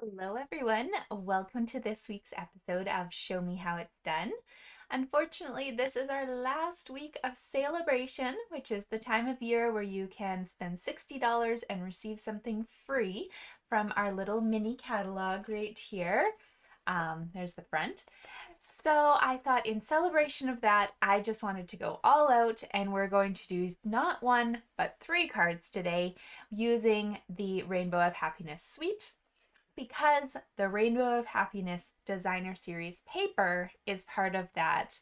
Hello everyone, welcome to this week's episode of Show Me How It's Done. Unfortunately, this is our last week of celebration, which is the time of year where you can spend $60 and receive something free from our little mini catalog right here. There's the front. So I thought in celebration of that, I just wanted to go all out and we're going to do not one, but 3 cards today using the Rainbow of Happiness suite, because the Rainbow of Happiness Designer Series paper is part of that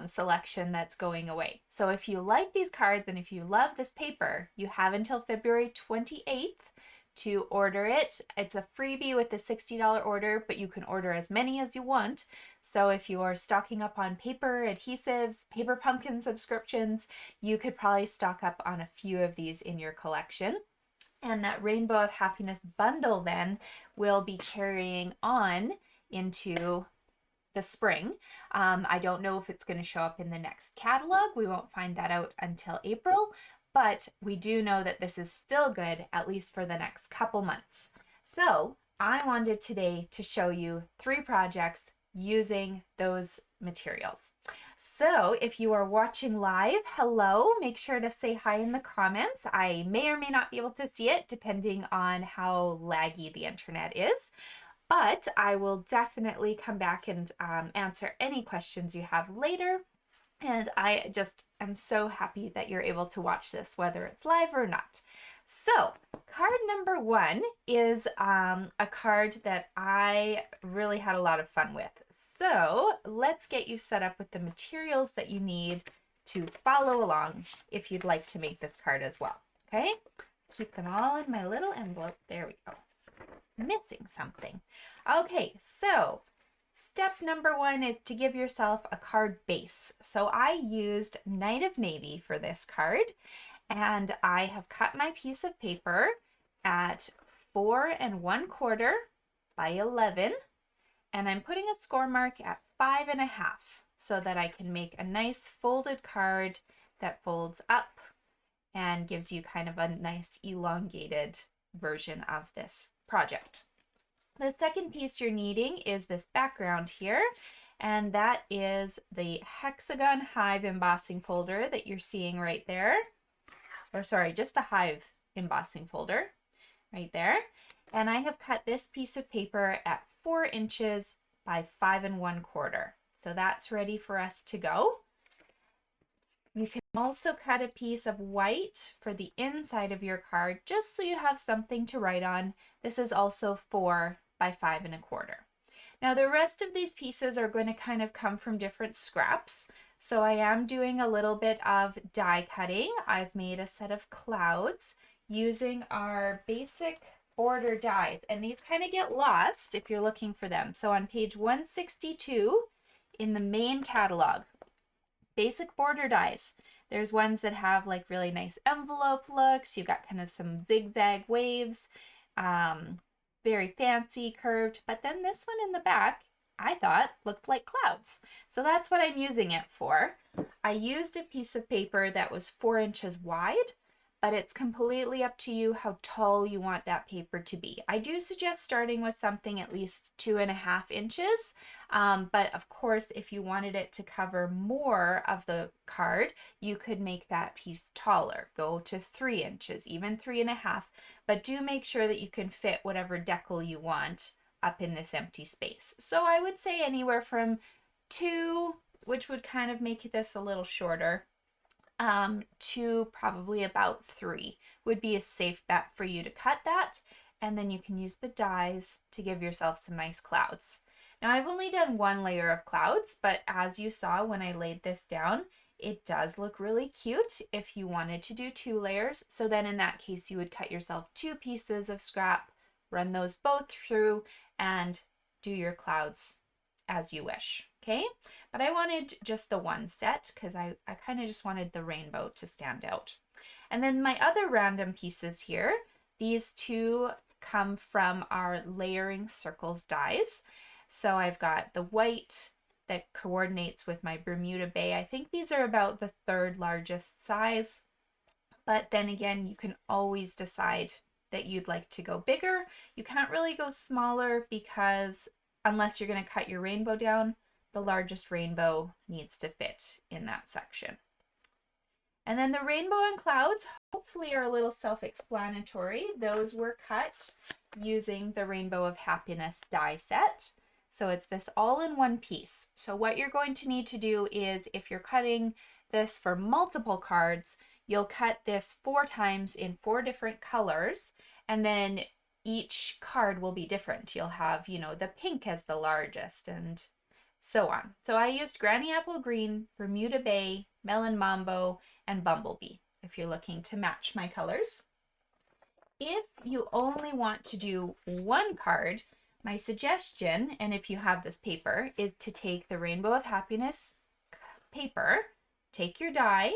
selection that's going away. So if you like these cards and if you love this paper, you have until February 28th to order it. It's a freebie with the $60 order, but you can order as many as you want. So if you're stocking up on paper, adhesives, paper pumpkin subscriptions, you could probably stock up on a few of these in your collection. And that Rainbow of Happiness bundle then will be carrying on into the spring. I don't know if it's going to show up in the next catalog. We won't find that out until April, but we do know that this is still good, at least for the next couple months. So I wanted today to show you 3 projects using those materials. So if you are watching live, hello, make sure to say hi in the comments. I may or may not be able to see it depending on how laggy the internet is, but I will definitely come back and answer any questions you have later. And I just am so happy that you're able to watch this, whether it's live or not. So card number 1 is a card that I really had a lot of fun with. So let's get you set up with the materials that you need to follow along if you'd like to make this card as well. Okay, keep them all in my little envelope. There we go. Missing something. Okay, so step number 1 is to give yourself a card base. So I used Night of Navy for this card, and I have cut my piece of paper at 4 1/4 by 11, and I'm putting a score mark at 5 1/2 so that I can make a nice folded card that folds up and gives you kind of a nice elongated version of this project. The second piece you're needing is this background here, and that is the hexagon Hive embossing folder that you're seeing right there. Or sorry, just the Hive embossing folder right there. And I have cut this piece of paper at 4 inches by 5 1/4. So that's ready for us to go. You can also cut a piece of white for the inside of your card, just so you have something to write on. This is also 4 by 5 1/4. Now the rest of these pieces are going to kind of come from different scraps. So I am doing a little bit of die cutting. I've made a set of clouds using our basic border dies, and these kind of get lost if you're looking for them. So on page 162 in the main catalog, basic border dies. There's ones that have like really nice envelope looks. You've got kind of some zigzag waves, very fancy curved, but then this one in the back I thought looked like clouds. So that's what I'm using it for. I used a piece of paper that was 4 inches wide, but it's completely up to you how tall you want that paper to be. I do suggest starting with something at least 2 1/2 inches, but of course, if you wanted it to cover more of the card, you could make that piece taller, go to 3 inches, even 3 1/2, but do make sure that you can fit whatever decal you want up in this empty space. So I would say anywhere from 2, which would kind of make this a little shorter, to probably about 3 would be a safe bet for you to cut that, and then you can use the dies to give yourself some nice clouds. Now I've only done 1 layer of clouds, but as you saw when I laid this down, it does look really cute if you wanted to do 2 layers. So then in that case, you would cut yourself 2 pieces of scrap, run those both through, and do your clouds as you wish. Okay, but I wanted just the 1 set because I kind of just wanted the rainbow to stand out. And then my other random pieces here, these 2 come from our layering circles dies. So I've got the white that coordinates with my Bermuda Bay. I think these are about the 3rd largest size, but then again, you can always decide that you'd like to go bigger. You can't really go smaller because unless you're going to cut your rainbow down, the largest rainbow needs to fit in that section. And then the rainbow and clouds hopefully are a little self-explanatory. Those were cut using the Rainbow of Happiness die set. So it's this all-in-one piece. So what you're going to need to do is, if you're cutting this for multiple cards, you'll cut this 4 times in 4 different colors, and then each card will be different. You'll have, you know, the pink as the largest and so on. So I used Granny Apple Green, Bermuda Bay, Melon Mambo, and Bumblebee if you're looking to match my colors. If you only want to do 1 card, my suggestion, and if you have this paper, is to take the Rainbow of Happiness paper, take your die,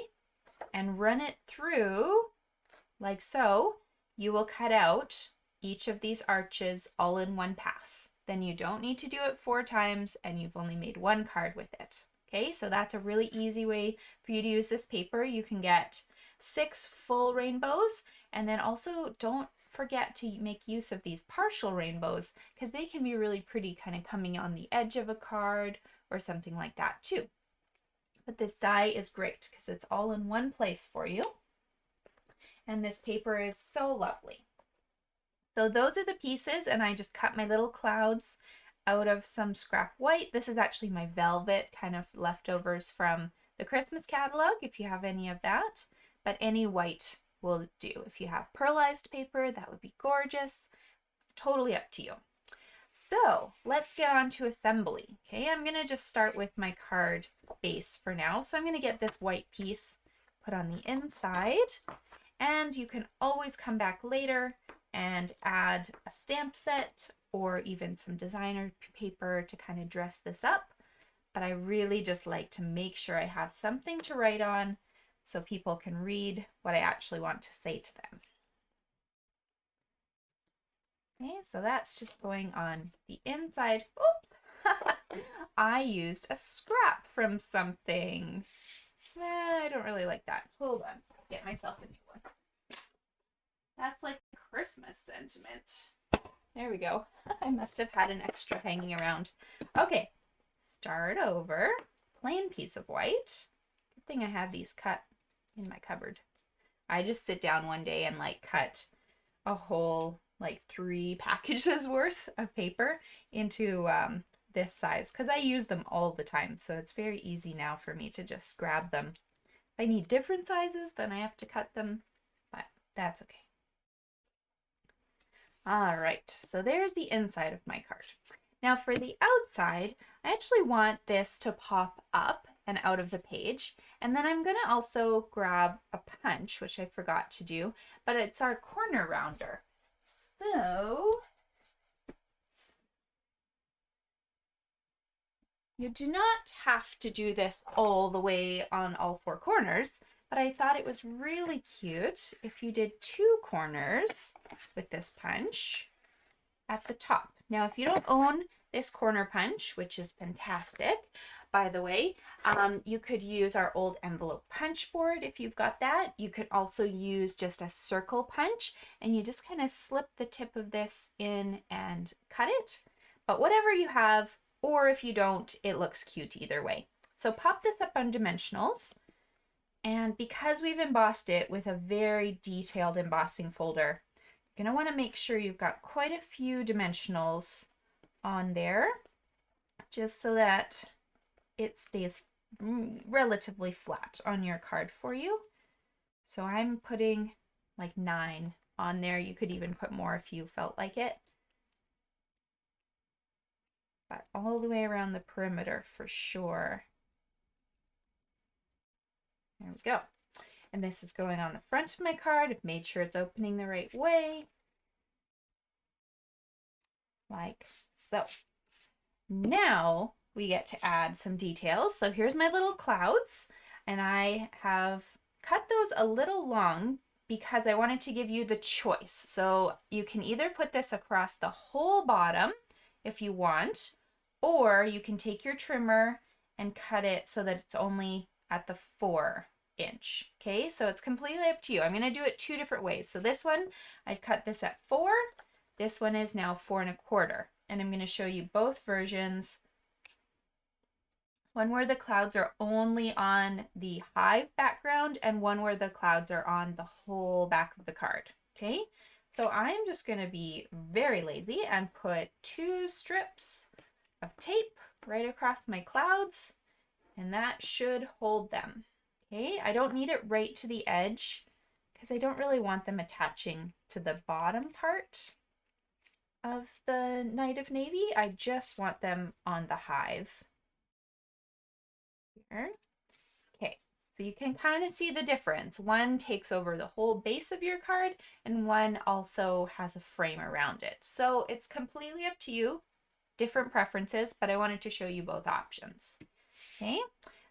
and run it through like so. You will cut out each of these arches all in one pass. Then you don't need to do it 4 times and you've only made 1 card with it. Okay, so that's a really easy way for you to use this paper. You can get 6 full rainbows, and then also don't forget to make use of these partial rainbows because they can be really pretty, kind of coming on the edge of a card or something like that too. But this die is great because it's all in one place for you. And this paper is so lovely. So those are the pieces, and I just cut my little clouds out of some scrap white. This is actually my velvet, kind of leftovers from the Christmas catalog, if you have any of that. But any white will do. If you have pearlized paper, that would be gorgeous. Totally up to you. So let's get on to assembly. Okay, I'm gonna just start with my card base for now. So I'm gonna get this white piece put on the inside, and you can always come back later and add a stamp set or even some designer paper to kind of dress this up. But I really just like to make sure I have something to write on so people can read what I actually want to say to them. Okay, so that's just going on the inside. Oops! I used a scrap from something. I don't really like that. Hold on, get myself a new one. That's like Christmas sentiment. There we go. I must have had an extra hanging around. Okay, start over. Plain piece of white. Good thing I have these cut in my cupboard. I just sit down one day and like cut a whole like 3 packages worth of paper into this size because I use them all the time. So it's very easy now for me to just grab them. If I need different sizes, then I have to cut them, but that's okay. All right, so there's the inside of my card. Now for the outside, I actually want this to pop up and out of the page. And then I'm gonna also grab a punch, which I forgot to do, but it's our corner rounder. So you do not have to do this all the way on all 4 corners, but I thought it was really cute if you did 2 corners with this punch at the top. Now, if you don't own this corner punch, which is fantastic, by the way, you could use our old envelope punch board if you've got that. You could also use just a circle punch, and you just kind of slip the tip of this in and cut it. But whatever you have, or if you don't, it looks cute either way. So pop this up on dimensionals. And because we've embossed it with a very detailed embossing folder, you're going to want to make sure you've got quite a few dimensionals on there, just so that it stays relatively flat on your card for you. So I'm putting like 9 on there. You could even put more if you felt like it. But all the way around the perimeter for sure. There we go. And this is going on the front of my card. I've made sure it's opening the right way. Like so. Now we get to add some details. So here's my little clouds, and I have cut those a little long because I wanted to give you the choice. So you can either put this across the whole bottom if you want, or you can take your trimmer and cut it so that it's only at the 4 inch. Okay, so it's completely up to you. I'm going to do it 2 different ways. So this one, I've cut this at 4. This one is now 4 1/4. And I'm going to show you both versions. One where the clouds are only on the Hive background and one where the clouds are on the whole back of the card. Okay, so I'm just going to be very lazy and put 2 strips of tape right across my clouds, and that should hold them. Okay, I don't need it right to the edge because I don't really want them attaching to the bottom part of the Night of Navy. I just want them on the Hive. Here. Okay, so you can kind of see the difference. One takes over the whole base of your card and one also has a frame around it. So it's completely up to you, different preferences, but I wanted to show you both options. Okay,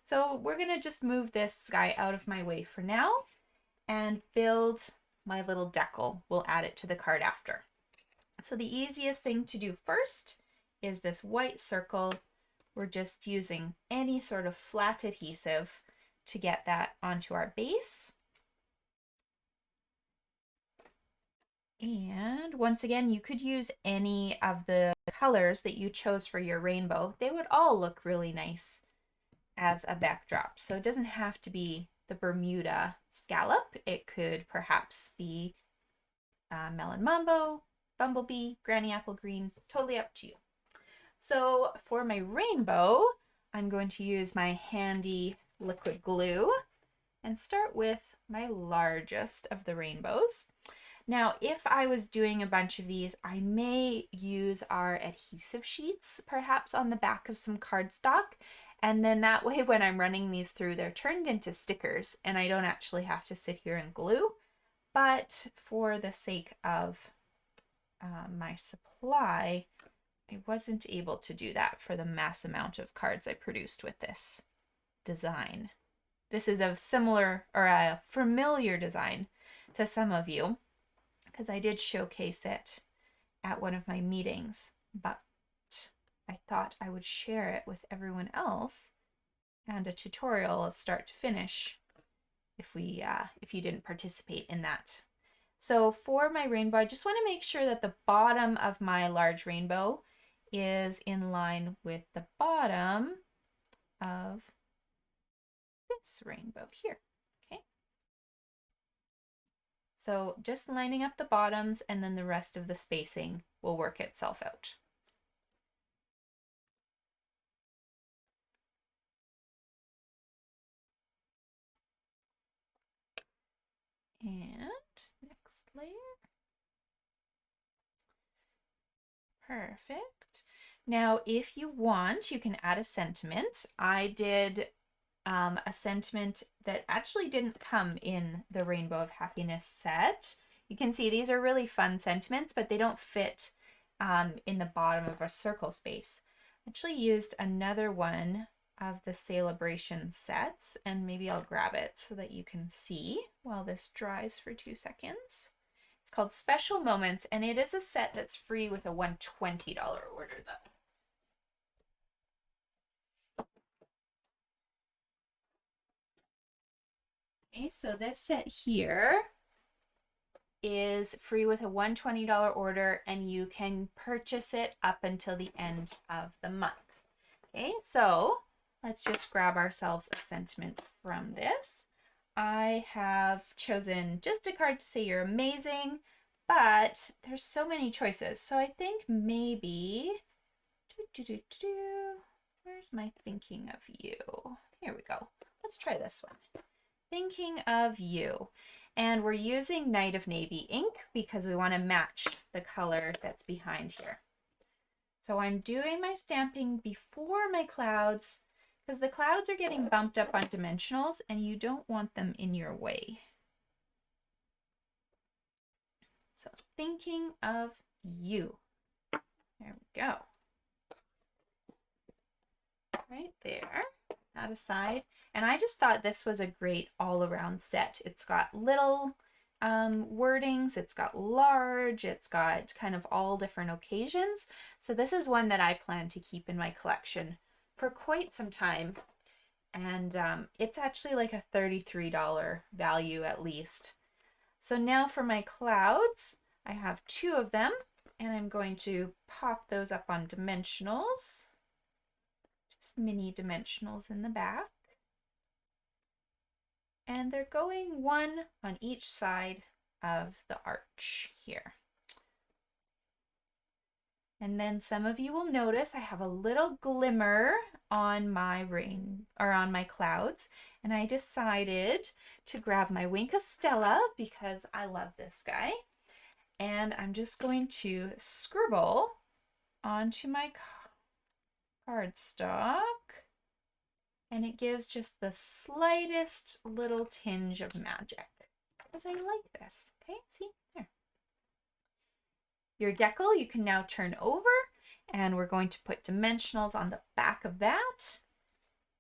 so we're gonna just move this guy out of my way for now and build my little decal. We'll add it to the card after. So the easiest thing to do first is this white circle. We're just using any sort of flat adhesive to get that onto our base. And once again, you could use any of the colors that you chose for your rainbow. They would all look really nice as a backdrop. So it doesn't have to be the Bermuda scallop. It could perhaps be Melon Mambo, Bumblebee, Granny Apple Green, totally up to you. So for my rainbow, I'm going to use my handy liquid glue and start with my largest of the rainbows. Now, if I was doing a bunch of these, I may use our adhesive sheets, perhaps on the back of some cardstock. And then that way, when I'm running these through, they're turned into stickers and I don't actually have to sit here and glue. But for the sake of my supply, I wasn't able to do that for the mass amount of cards I produced with this design. This is a similar or a familiar design to some of you because I did showcase it at one of my meetings, but I thought I would share it with everyone else and a tutorial of start to finish if you didn't participate in that. So for my rainbow, I just want to make sure that the bottom of my large rainbow is in line with the bottom of this rainbow here. Okay. So just lining up the bottoms and then the rest of the spacing will work itself out. And next layer. Perfect. Now, if you want, you can add a sentiment. I did a sentiment that actually didn't come in the Rainbow of Happiness set. You can see these are really fun sentiments, but they don't fit in the bottom of a circle space. I actually used another one of the Celebration sets, and maybe I'll grab it so that you can see while this dries for 2 seconds. It's called Special Moments, and it is a set that's free with a $120 order though. Okay, so this set here is free with a $120 order, and you can purchase it up until the end of the month. Okay, so let's just grab ourselves a sentiment from this. I have chosen just a card to say you're amazing, but there's so many choices. So I think maybe, where's my thinking of you? Here we go. Let's try this one. Thinking of you. And we're using Night of Navy ink because we want to match the color that's behind here. So I'm doing my stamping before my clouds because the clouds are getting bumped up on dimensionals and you don't want them in your way. So thinking of you. There we go. Right there. That aside. And I just thought this was a great all-around set. It's got little wordings, it's got large, it's got kind of all different occasions. So this is one that I plan to keep in my collection for quite some time. and it's actually like a $33 value at least. So now for my clouds, I have 2 of them, and I'm going to pop those up on dimensionals, just mini dimensionals in the back. And they're going 1 on each side of the arch here. And then some of you will notice I have a little glimmer on my on my clouds, and I decided to grab my Wink of Stella because I love this guy, and I'm just going to scribble onto my cardstock, and it gives just the slightest little tinge of magic because I like this. Okay, see there. Your decal you can now turn over, and we're going to put dimensionals on the back of that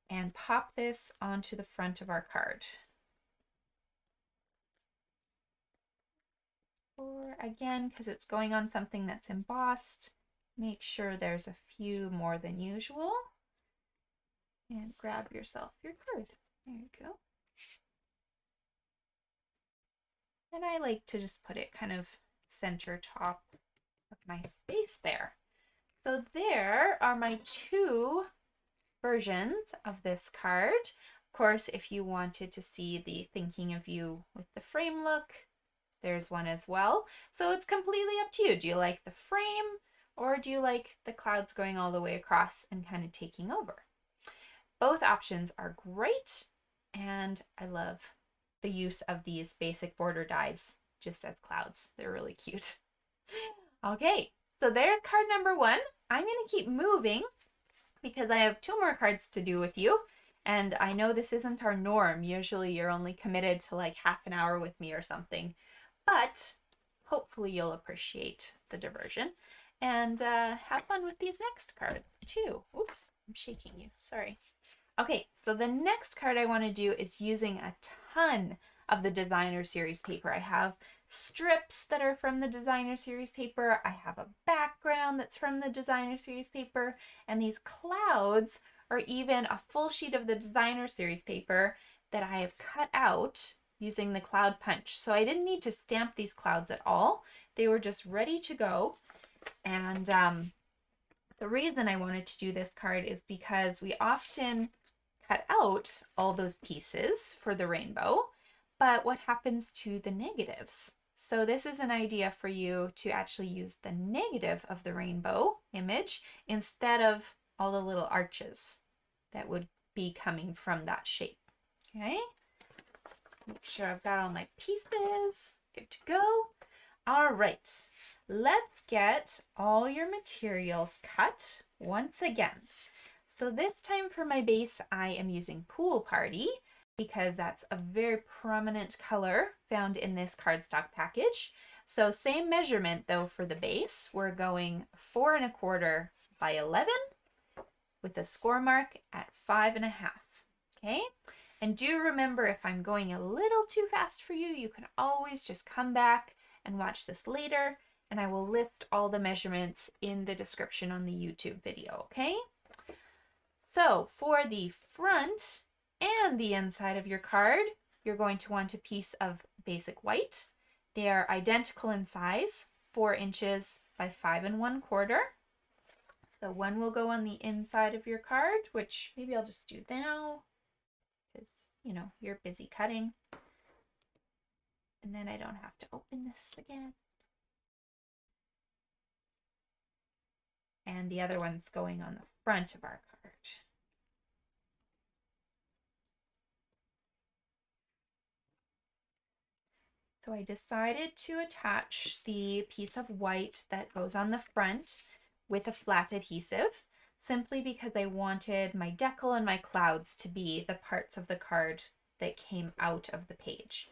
and pop this onto the front of our card. Or again, because it's going on something that's embossed, make sure there's a few more than usual. And grab yourself your card. There you go. And I like to just put it kind of center top of my space there. So there are my 2 versions of this card. Of course, if you wanted to see the thinking of you with the frame look, there's one as well. So it's completely up to you. Do you like the frame, or do you like the clouds going all the way across and kind of taking over? Both options are great, and I love the use of these basic border dies just as clouds. They're really cute. Okay, so there's card number 1. I'm going to keep moving because I have 2 more cards to do with you, and I know this isn't our norm. Usually you're only committed to like half an hour with me or something, but hopefully you'll appreciate the diversion and have fun with these next cards too. Oops, I'm shaking you, sorry. Okay, so the next card I want to do is using a ton of the designer series paper. I have strips that are from the designer series paper. I have a background that's from the designer series paper, and these clouds are even a full sheet of the designer series paper that I have cut out using the cloud punch. So I didn't need to stamp these clouds at all. They were just ready to go. And the reason I wanted to do this card is because we often cut out all those pieces for the rainbow, but what happens to the negatives? So this is an idea for you to actually use the negative of the rainbow image instead of all the little arches that would be coming from that shape. Okay, make sure I've got all my pieces good to go. All right, let's get all your materials cut once again. So this time for my base, I am using Pool Party because that's a very prominent color found in this cardstock package. So same measurement though for the base. We're going 4 1/4 by 11 with a score mark at 5 1/2. Okay, and do remember, if I'm going a little too fast for you, you can always just come back and watch this later, and I will list all the measurements in the description on the YouTube video, okay? So for the front and the inside of your card, you're going to want a piece of basic white. They are identical in size, 4 inches by 5 1/4. So one will go on the inside of your card, which maybe I'll just do now because, you know, you're busy cutting. And then I don't have to open this again. And the other one's going on the front of our card. So I decided to attach the piece of white that goes on the front with a flat adhesive, simply because I wanted my decal and my clouds to be the parts of the card that came out of the page.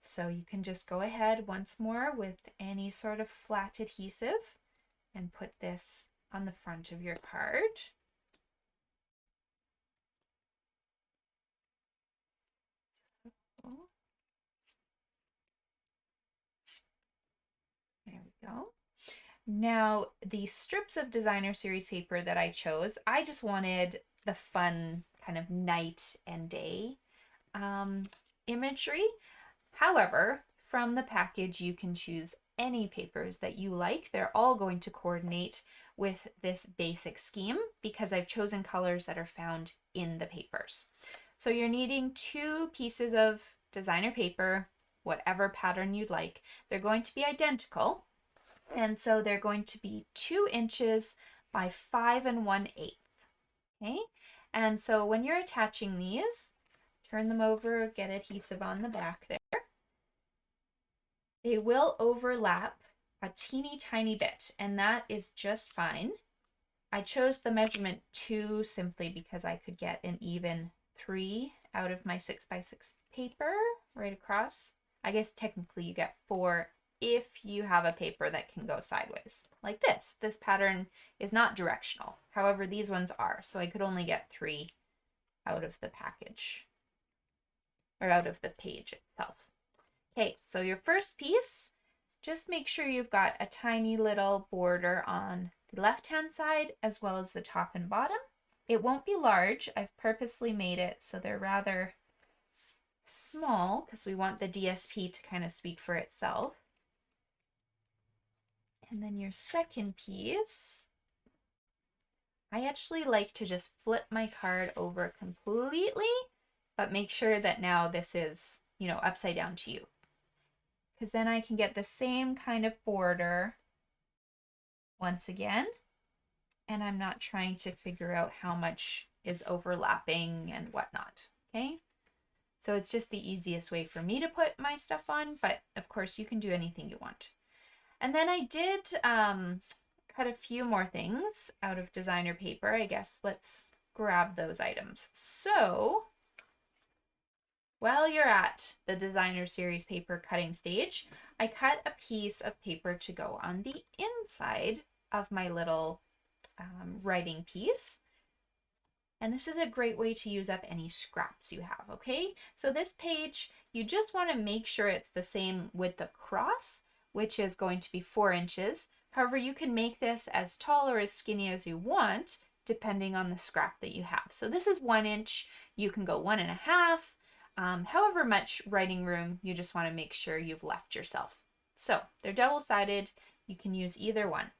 So you can just go ahead once more with any sort of flat adhesive and put this on the front of your card. There we go. Now, the strips of designer series paper that I chose, I just wanted the fun kind of night and day imagery. However, from the package, you can choose any papers that you like. They're all going to coordinate with this basic scheme because I've chosen colors that are found in the papers. So you're needing 2 pieces of designer paper, whatever pattern you'd like. They're going to be identical, and so they're going to be 2 inches by 5 1/8. Okay, and so when you're attaching these, turn them over, get adhesive on the back there. They will overlap a teeny tiny bit, and that is just fine. I chose the measurement 2 simply because I could get an even 3 out of my 6x6 paper right across. I guess technically you get 4 if you have a paper that can go sideways, like this. This pattern is not directional. However, these ones are, so I could only get 3 out of the package, or out of the page itself. Okay, so your first piece, just make sure you've got a tiny little border on the left-hand side as well as the top and bottom. It won't be large. I've purposely made it so they're rather small because we want the DSP to kind of speak for itself. And then your second piece, I actually like to just flip my card over completely, but make sure that now this is, you know, upside down to you, because then I can get the same kind of border once again, and I'm not trying to figure out how much is overlapping and whatnot. Okay, so it's just the easiest way for me to put my stuff on, but of course you can do anything you want. And then I did cut a few more things out of designer paper. I guess let's grab those items. So while you're at the designer series paper cutting stage, I cut a piece of paper to go on the inside of my little writing piece. And this is a great way to use up any scraps you have, okay? So this page, you just want to make sure it's the same width across, which is going to be 4 inches. However, you can make this as tall or as skinny as you want, depending on the scrap that you have. So this is 1 inch. You can go 1.5. However much writing room you just want to make sure you've left yourself. So they're double-sided. You can use either one.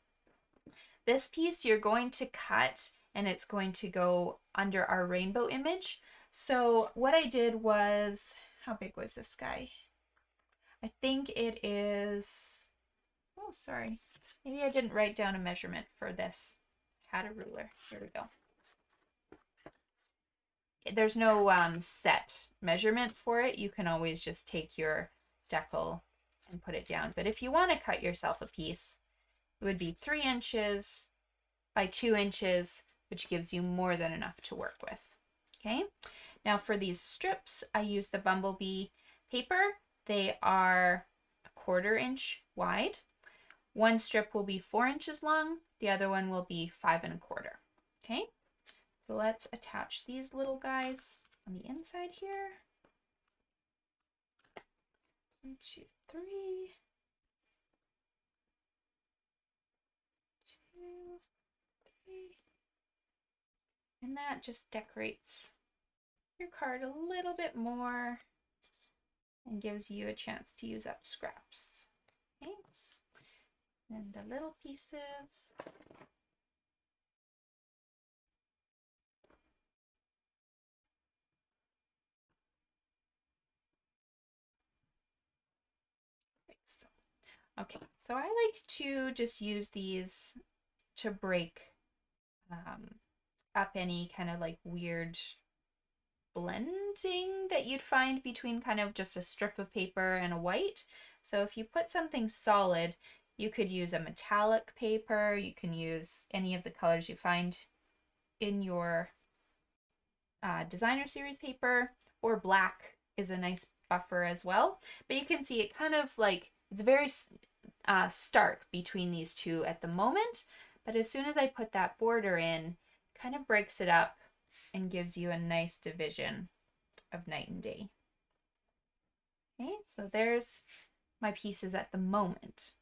This piece you're going to cut, and it's going to go under our rainbow image. So what I did was, how big was this guy? I think it is, oh, sorry. Maybe I didn't write down a measurement for this. I had a ruler. Here we go. There's no set measurement for it. You can always just take your decal and put it down. But if you want to cut yourself a piece, it would be 3 inches by 2 inches, which gives you more than enough to work with. Okay. Now for these strips, I use the Bumblebee paper. They are 1/4 inch wide. One strip will be 4 inches long. The other one will be 5 1/4. Okay. So let's attach these little guys on the inside here. 1, 2, 3. 2, 3. And that just decorates your card a little bit more and gives you a chance to use up scraps. Okay. And the little pieces. Okay, so I like to just use these to break up any kind of like weird blending that you'd find between kind of just a strip of paper and a white. So if you put something solid, you could use a metallic paper, you can use any of the colors you find in your designer series paper, or black is a nice buffer as well. But you can see it kind of like, it's very stark between these two at the moment, but as soon as I put that border in, kind of breaks it up and gives you a nice division of night and day. Okay, so there's my pieces at the moment.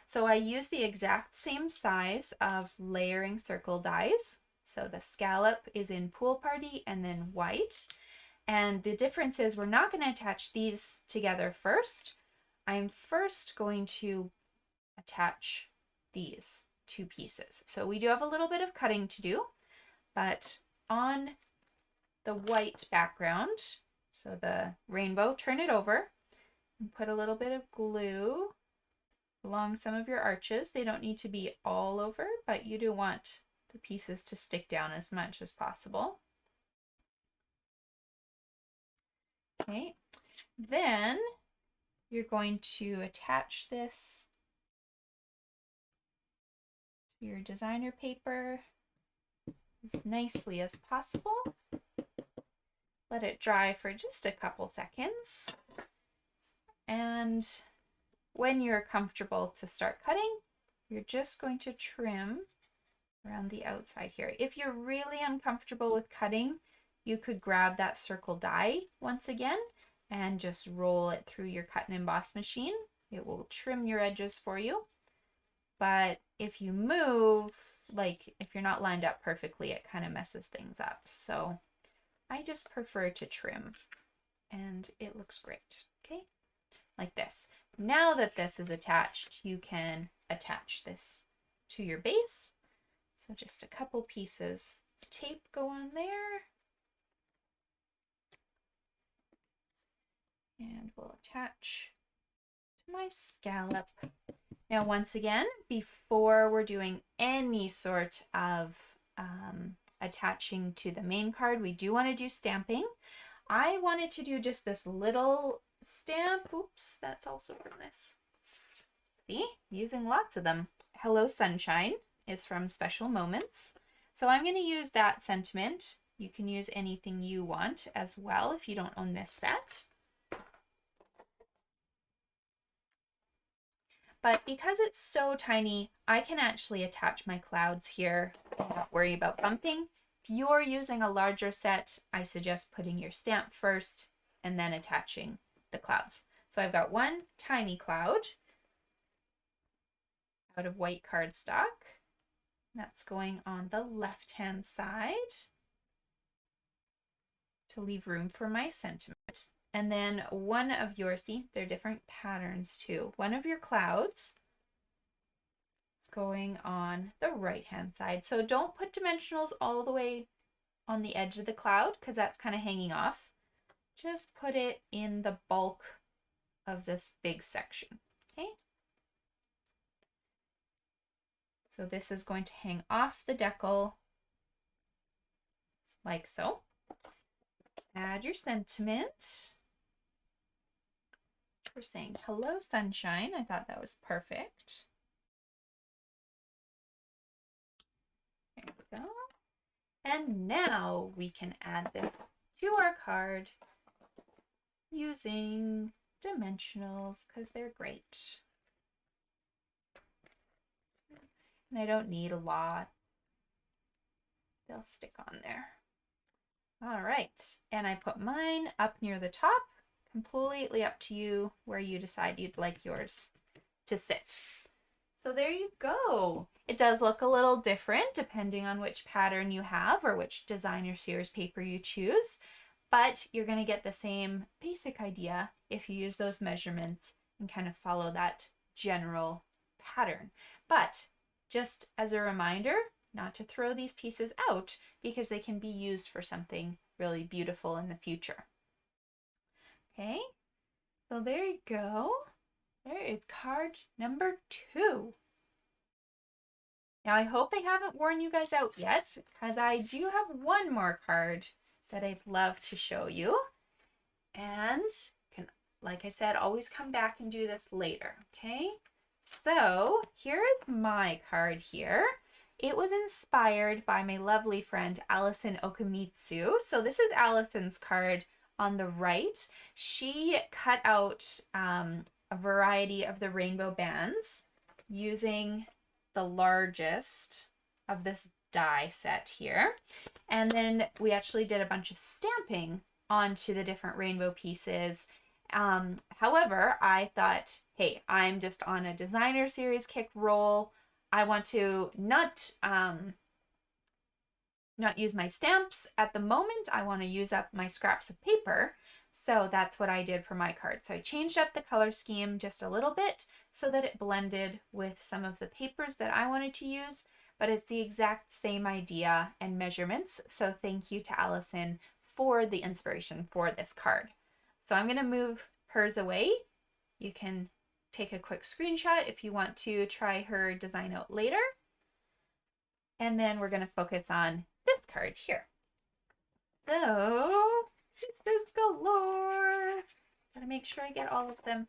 So I use the exact same size of layering circle dies. So the scallop is in Pool Party and then white. And the difference is we're not going to attach these together first. I'm first going to attach these two pieces. So we do have a little bit of cutting to do, but on the white background, so the rainbow, turn it over and put a little bit of glue along some of your arches. They don't need to be all over, but you do want the pieces to stick down as much as possible. Okay, then you're going to attach this to your designer paper as nicely as possible. Let it dry for just a couple seconds. And when you're comfortable to start cutting, you're just going to trim around the outside here. If you're really uncomfortable with cutting, you could grab that circle die once again and just roll it through your cut and emboss machine. It will trim your edges for you. But if you move, like if you're not lined up perfectly, it kind of messes things up. So I just prefer to trim and it looks great. Okay, like this. Now that this is attached, you can attach this to your base. So just a couple pieces of tape go on there. And we'll attach to my scallop. Now, once again, before we're doing any sort of attaching to the main card, we do want to do stamping. I wanted to do just this little stamp. Oops, that's also from this. See, using lots of them. Hello Sunshine is from Special Moments. So I'm going to use that sentiment. You can use anything you want as well if you don't own this set. But because it's so tiny, I can actually attach my clouds here and not worry about bumping. If you're using a larger set, I suggest putting your stamp first and then attaching the clouds. So I've got one tiny cloud out of white cardstock. That's going on the left-hand side to leave room for my sentiment. And then one of your, see, they're different patterns too. One of your clouds is going on the right-hand side. So don't put dimensionals all the way on the edge of the cloud because that's kind of hanging off. Just put it in the bulk of this big section, okay? So this is going to hang off the decal like so. Add your sentiment. We're saying hello Sunshine. I thought that was perfect. There we go. And now we can add this to our card using dimensionals because they're great. And I don't need a lot. They'll stick on there. All right, and I put mine up near the top. Completely up to you where you decide you'd like yours to sit. So there you go. It does look a little different depending on which pattern you have or which designer series paper you choose, but you're going to get the same basic idea if you use those measurements and kind of follow that general pattern. But just as a reminder, not to throw these pieces out because they can be used for something really beautiful in the future. Okay, so there you go. There is card number 2. Now I hope I haven't worn you guys out yet because I do have one more card that I'd love to show you. And can, like I said, always come back and do this later, okay? So here is my card here. It was inspired by my lovely friend Allison Okamitsu. So this is Allison's card on the right. She cut out a variety of the rainbow bands using the largest of this die set here. And then we actually did a bunch of stamping onto the different rainbow pieces. However, I thought, hey, I'm just on a designer series kick roll. I want to not not use my stamps at the moment. I want to use up my scraps of paper. So that's what I did for my card. So I changed up the color scheme just a little bit so that it blended with some of the papers that I wanted to use, but it's the exact same idea and measurements. So thank you to Allison for the inspiration for this card. So I'm going to move hers away. You can take a quick screenshot if you want to try her design out later. And then we're going to focus on this card here. So, pieces galore. Gotta make sure I get all of them.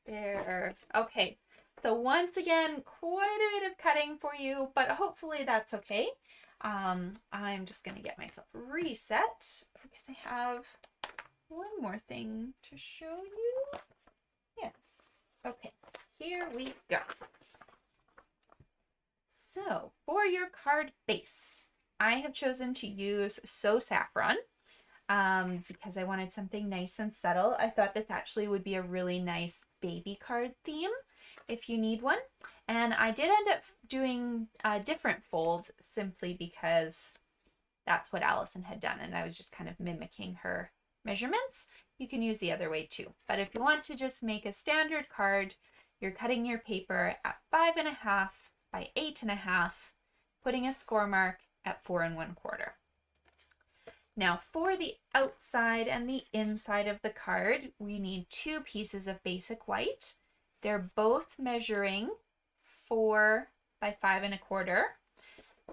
There. Okay. So once again, quite a bit of cutting for you, but hopefully that's okay. I'm just going to get myself reset because I have one more thing to show you. Yes. Okay. Here we go. So for your card base, I have chosen to use So Saffron because I wanted something nice and subtle. I thought this actually would be a really nice baby card theme if you need one. And I did end up doing a different fold simply because that's what Allison had done. And I was just kind of mimicking her measurements. You can use the other way too. But if you want to just make a standard card, you're cutting your paper at 5.5 by 8.5, putting a score mark at 4 1/4. Now for the outside and the inside of the card, we need 2 pieces of basic white. They're both measuring 4 by 5 1/4.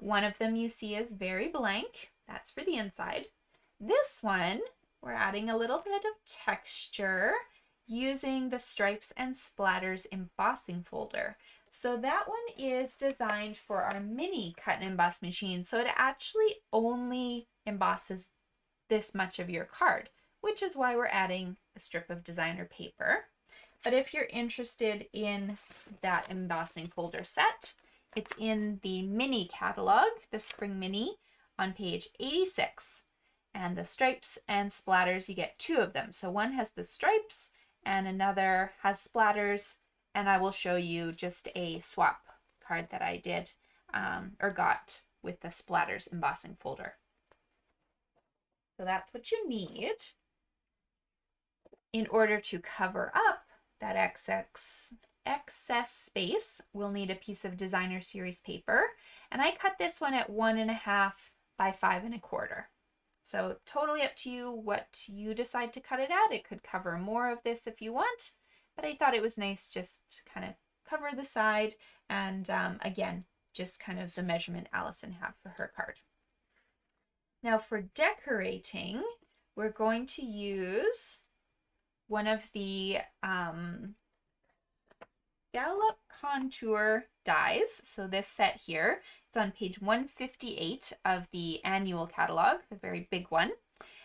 One of them you see is very blank. That's for the inside. This one, we're adding a little bit of texture using the Stripes and Splatters embossing folder. So that one is designed for our mini cut and emboss machine. So it actually only embosses this much of your card, which is why we're adding a strip of designer paper. But if you're interested in that embossing folder set, it's in the mini catalog, the Spring Mini, on page 86. And the Stripes and Splatters, you get 2 of them. So one has the stripes and another has splatters. And I will show you just a swap card that I did or got with the Splatters embossing folder. So that's what you need in order to cover up that excess space. We'll need a piece of designer series paper, and I cut this one at 1.5 by 5 1/4. So totally up to you what you decide to cut it at. It could cover more of this if you want, but I thought it was nice just to kind of cover the side and again, just kind of the measurement Allison had for her card. Now for decorating, we're going to use one of the Scallop Contour dies. So this set here, it's on page 158 of the annual catalog, the very big one,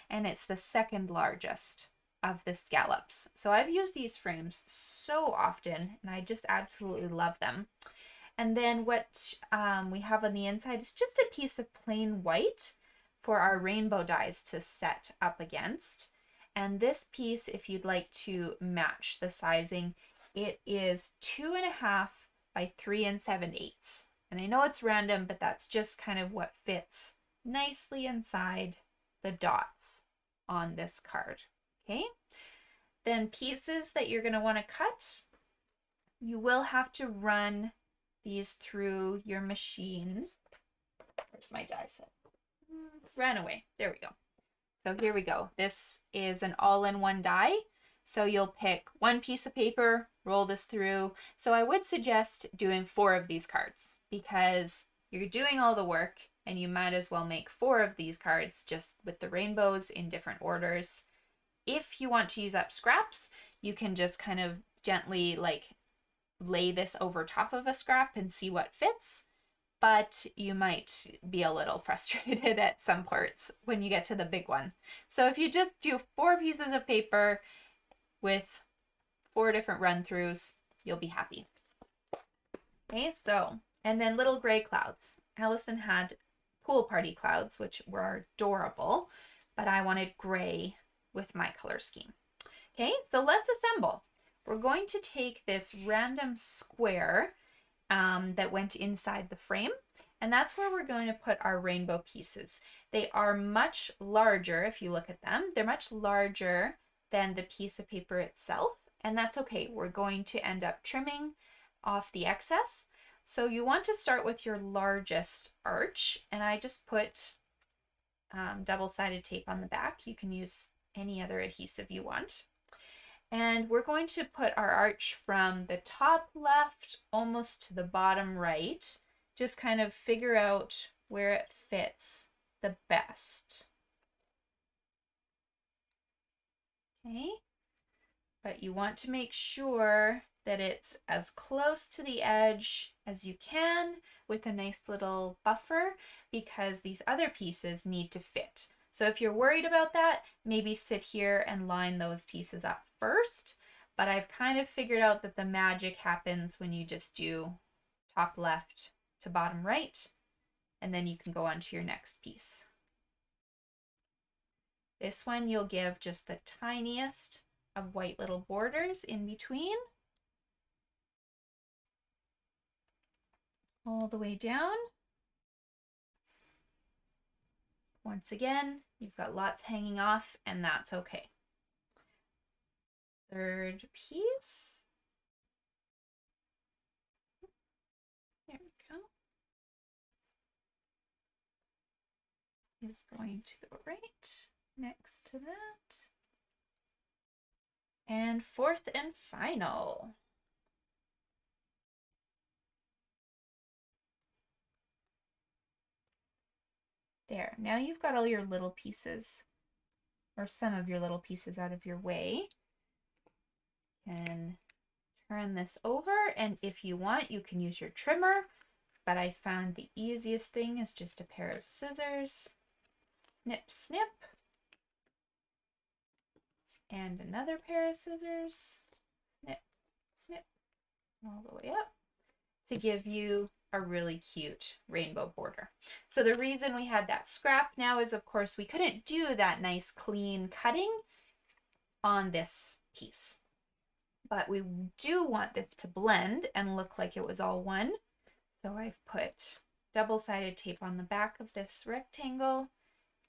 and it's the second largest of the scallops. So I've used these frames so often and I just absolutely love them. And then what we have on the inside is just a piece of plain white for our rainbow dies to set up against. And this piece, if you'd like to match the sizing, it is 2.5 by 3 7/8. And I know it's random, but that's just kind of what fits nicely inside the dots on this card. Okay, then pieces that you're going to want to cut, you will have to run these through your machine. Where's my die set? Ran away. There we go. So here we go. This is an all-in-one die. So you'll pick one piece of paper, roll this through. So I would suggest doing 4 of these cards because you're doing all the work and you might as well make 4 of these cards just with the rainbows in different orders. If you want to use up scraps, you can just kind of gently like lay this over top of a scrap and see what fits. But you might be a little frustrated at some parts when you get to the big one. So if you just do 4 pieces of paper with 4 different run-throughs, you'll be happy. Okay, so, and then little gray clouds. Allison had pool party clouds, which were adorable, but I wanted gray with my color scheme. Okay, so let's assemble. We're going to take this random square that went inside the frame, And that's where we're going to put our rainbow pieces. They are much larger, if you look at them, they're much larger than the piece of paper itself, and that's okay. We're going to end up trimming off the excess. So you want to start with your largest arch, and I just put double-sided tape on the back. You can use any other adhesive you want. And we're going to put our arch from the top left almost to the bottom right. Just kind of figure out where it fits the best. Okay, but you want to make sure that it's as close to the edge as you can with a nice little buffer, because these other pieces need to fit. So if you're worried about that, maybe sit here and line those pieces up first. But I've kind of figured out that the magic happens when you just do top left to bottom right, and then you can go on to your next piece. This one you'll give just the tiniest of white little borders in between, all the way down. Once again, you've got lots hanging off, and that's okay. Third piece. There we go. Is going to go right next to that. And fourth and final. There, now you've got all your little pieces, or some of your little pieces, out of your way. And turn this over, and if you want, you can use your trimmer, but I found the easiest thing is just a pair of scissors. Snip, snip. And another pair of scissors. Snip, snip, all the way up to give you a really cute rainbow border. So the reason we had that scrap now is, of course, we couldn't do that nice clean cutting on this piece. But we do want this to blend and look like it was all one. So I've put double-sided tape on the back of this rectangle,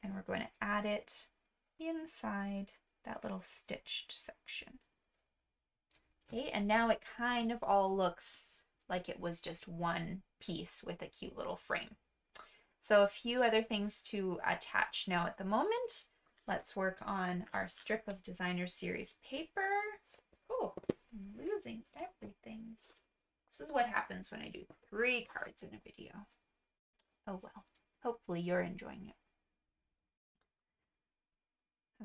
and we're going to add it inside that little stitched section. Okay, and now it kind of all looks like it was just one piece with a cute little frame. So a few other things to attach now at the moment. Let's work on our strip of designer series paper. Oh, I'm losing everything. This is what happens when I do 3 cards in a video. Oh well, hopefully you're enjoying it.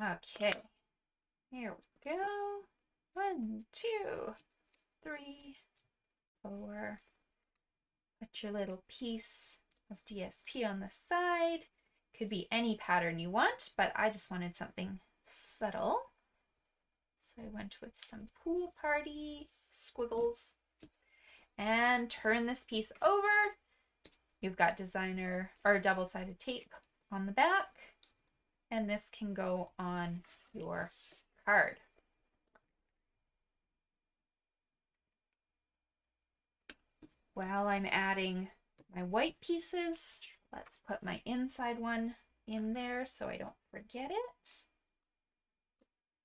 Okay, here we go. 1, 2, 3, 4. Put your little piece of DSP on the side. Could be any pattern you want, but I just wanted something subtle. So I went with some pool party squiggles. And turn this piece over. You've got designer or double-sided tape on the back, and this can go on your card. While I'm adding my white pieces, let's put my inside one in there so I don't forget it.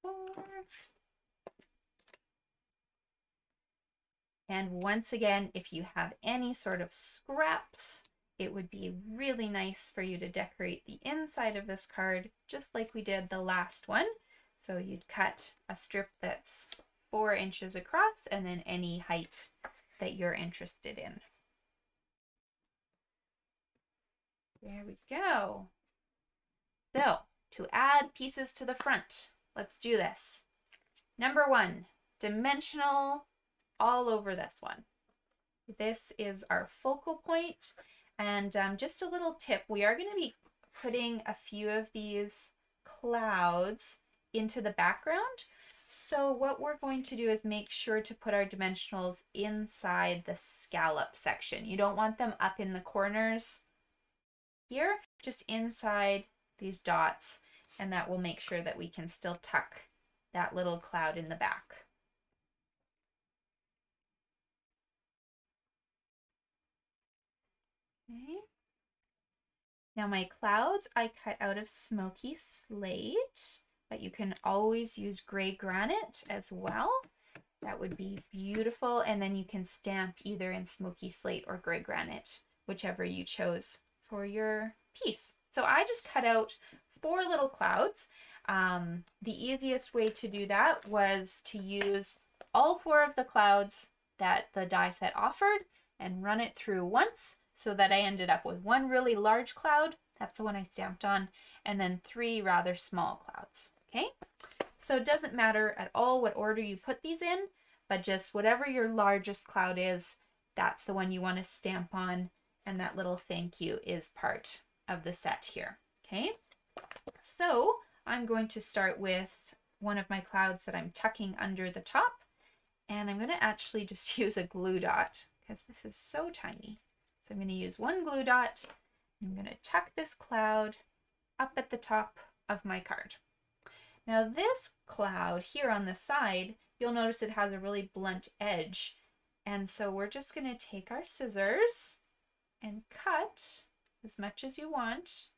4. And once again, if you have any sort of scraps, it would be really nice for you to decorate the inside of this card, just like we did the last one. So you'd cut a strip that's 4 inches across, and then any height that you're interested in. There we go. So to add pieces to the front, let's do this. Number 1, dimensional all over this one. This is our focal point, and just a little tip, we are going to be putting a few of these clouds into the background. So what we're going to do is make sure to put our dimensionals inside the scallop section. You don't want them up in the corners here, just inside these dots, and that will make sure that we can still tuck that little cloud in the back. Okay. Now my clouds I cut out of smoky slate, but you can always use gray granite as well. That would be beautiful. And then you can stamp either in smoky slate or gray granite, whichever you chose for your piece. So I just cut out 4 little clouds. The easiest way to do that was to use all 4 of the clouds that the die set offered and run it through once, so that I ended up with 1 really large cloud, that's the one I stamped on, and then 3 rather small clouds. Okay, so it doesn't matter at all what order you put these in, but just whatever your largest cloud is, that's the one you want to stamp on, and that little thank you is part of the set here. Okay, so I'm going to start with one of my clouds that I'm tucking under the top, and I'm going to actually just use a glue dot because this is so tiny. So I'm going to use 1 glue dot. I'm going to tuck this cloud up at the top of my card. Now this cloud here on the side, you'll notice it has a really blunt edge. And so we're just going to take our scissors and cut as much as you want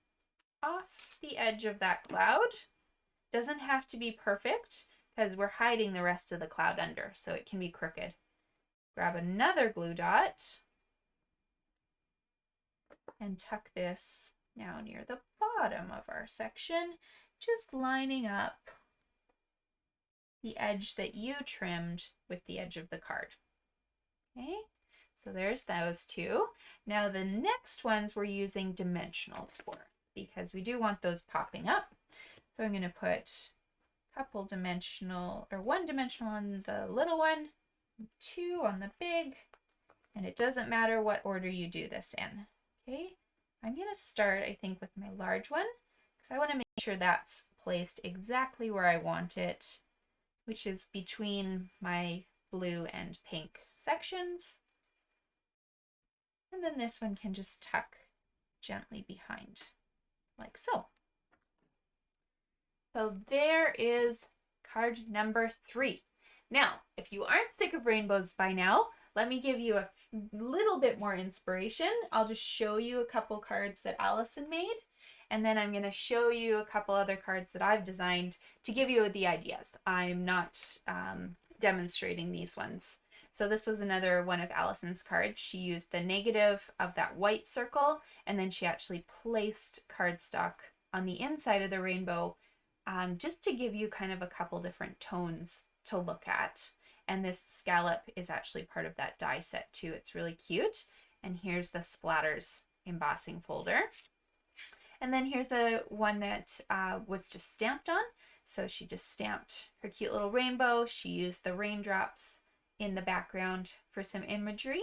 off the edge of that cloud. Doesn't have to be perfect because we're hiding the rest of the cloud under, so it can be crooked. Grab another glue dot and tuck this now near the bottom of our section, just lining up the edge that you trimmed with the edge of the card. Okay, so there's those 2. Now the next ones we're using dimensionals for, because we do want those popping up. So I'm going to put a couple dimensional, or 1 dimensional on the little one, 2 on the big, and it doesn't matter what order you do this in. Okay, I'm going to start, I think, with my large one, because I want to make sure that's placed exactly where I want it, which is between my blue and pink sections. And then this one can just tuck gently behind, like so. So there is card number 3. Now, if you aren't sick of rainbows by now, let me give you a little bit more inspiration. I'll just show you a couple cards that Allison made, and then I'm going to show you a couple other cards that I've designed to give you the ideas. I'm not demonstrating these ones. So this was another one of Allison's cards. She used the negative of that white circle, and then she actually placed cardstock on the inside of the rainbow, just to give you kind of a couple different tones to look at. And this scallop is actually part of that die set too. It's really cute. And here's the splatters embossing folder. And then here's the one that was just stamped on. So she just stamped her cute little rainbow. She used the raindrops in the background for some imagery.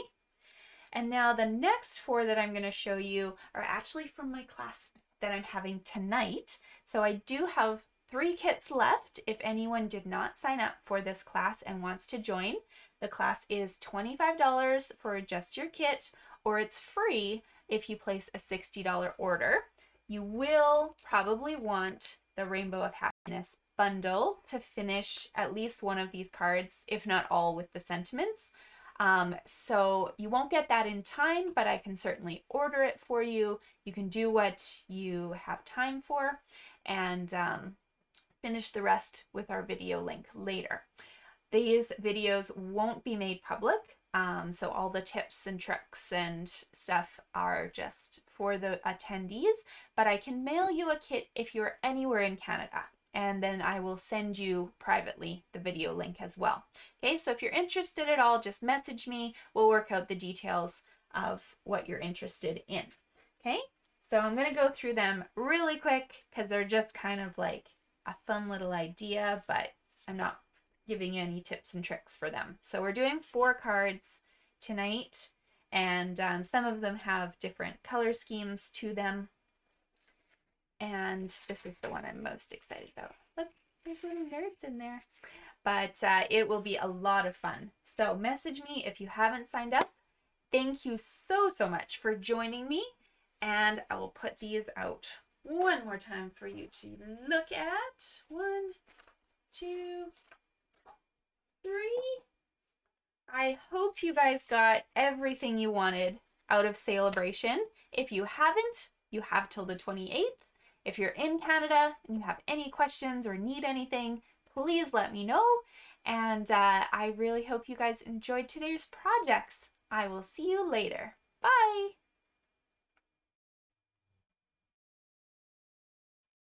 And now the next 4 that I'm going to show you are actually from my class that I'm having tonight. So I do have 3 kits left if anyone did not sign up for this class and wants to join. The class is $25 for just your kit, or it's free if you place a $60 order. You will probably want the Rainbow of Happiness bundle to finish at least one of these cards, if not all, with the sentiments. So you won't get that in time, but I can certainly order it for you. You can do what you have time for, and finish the rest with our video link later. These videos won't be made public, so all the tips and tricks and stuff are just for the attendees, but I can mail you a kit if you're anywhere in Canada, and then I will send you privately the video link as well. Okay, so if you're interested at all, just message me. We'll work out the details of what you're interested in. Okay, so I'm going to go through them really quick because they're just kind of like a fun little idea, but I'm not giving you any tips and tricks for them. So we're doing 4 cards tonight, and some of them have different color schemes to them. And this is the one I'm most excited about. Look, there's little nerds in there. But it will be a lot of fun. So message me if you haven't signed up. Thank you so much for joining me. And I will put these out one more time for you to look at. 1, 2, 3. I hope you guys got everything you wanted out of Celebration. If you haven't, you have till the 28th. If you're in Canada and you have any questions or need anything, please let me know. And I really hope you guys enjoyed today's projects. I will see you later. Bye!